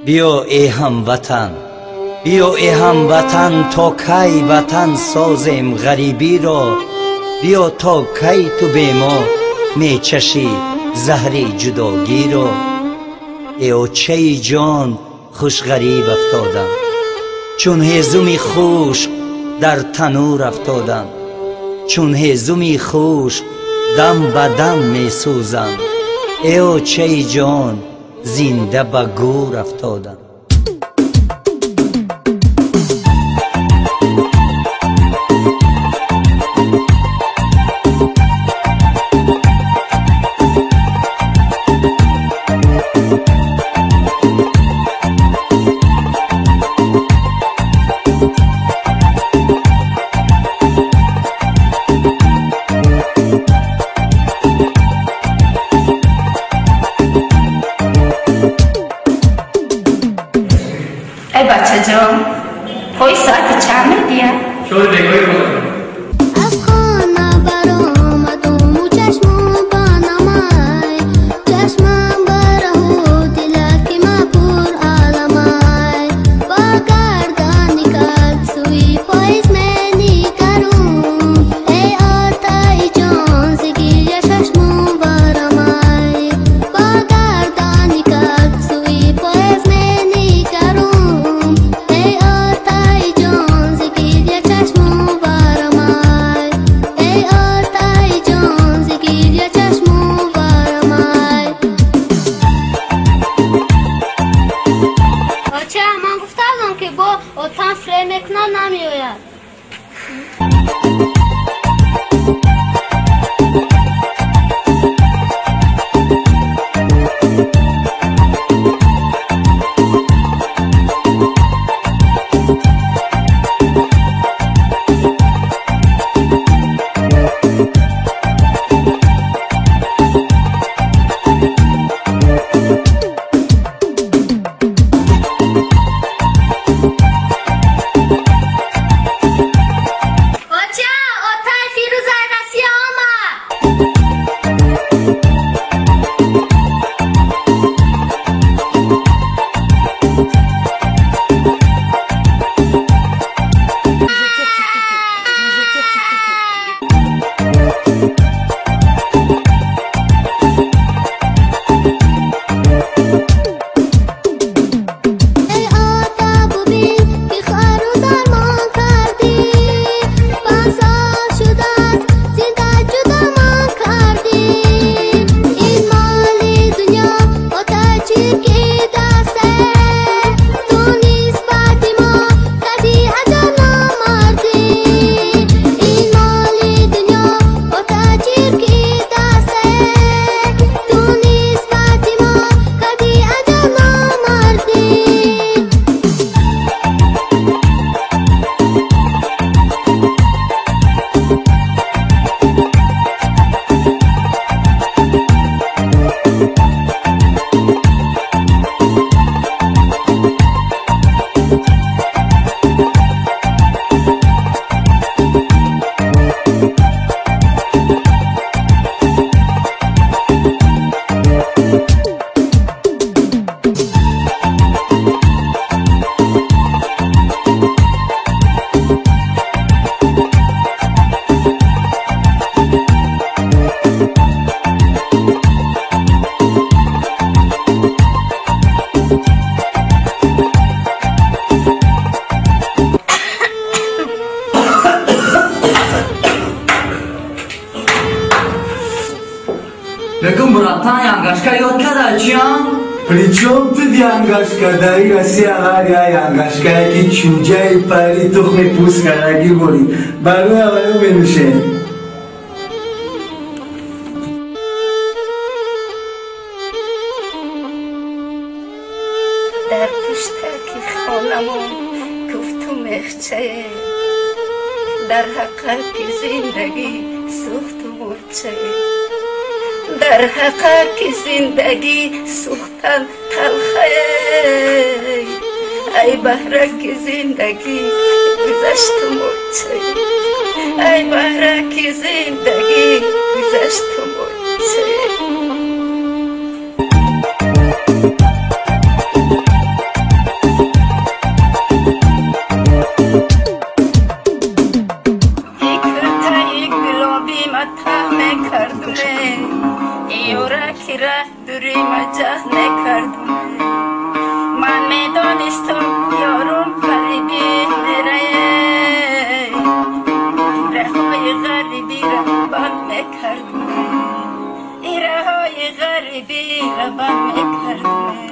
بیا ای هموطن، بیا ای هموطن، تا کی وطن سازیم غریبی را. بیا تا کی تو به ما می چشی زهر جداگی را. ای چه جان خوش غریب افتادم، چون هیزمی خوش در تنور افتادم. چون هیزمی خوش دم به دم می سوزم. ای چه جان زنده به گور افتادم. ای بچه جان، پای ساعت چند دیگه؟ شوی بگوی کنم. از خانه برآمدم و چشمم بانمای، چشمم برهو دلکی ما پر عالمای. با گردانی کرد سوی پاییز منی کرم، ای آتای جان زگیر چشمم برآمای. با گردانی کرد سوی پاییز منی کرم، ای آتای جان زگیر چشمم برآمای. ای آتای جان زگیر چشمم برآمای. بچه من گفتم که با آتان فری میکنم نمیآید. Lekin Murat'tan yangashka yod kada jiyan. Причем тут янгашка, дари Россия лагеря янгашка, ки чужай пари тухме пускараги боли. Бару аваю бенуше. در پشتکی خانمان گفتم مخچه، در حقیقت زندگی سوخت مرچه. در حقیقت زندگی سوختن تلخه، ای بهرک زندگی گذشت مرچه. ای بهرک زندگی گذشت مرچه. ایورا که ره دوری مجاه نکردم من میدانستم یارم غریبی میره رهای غریبی را بند میکردم رهای غریبی را بند میکردم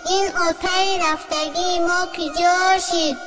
این آتای رفتگی ما که جاشید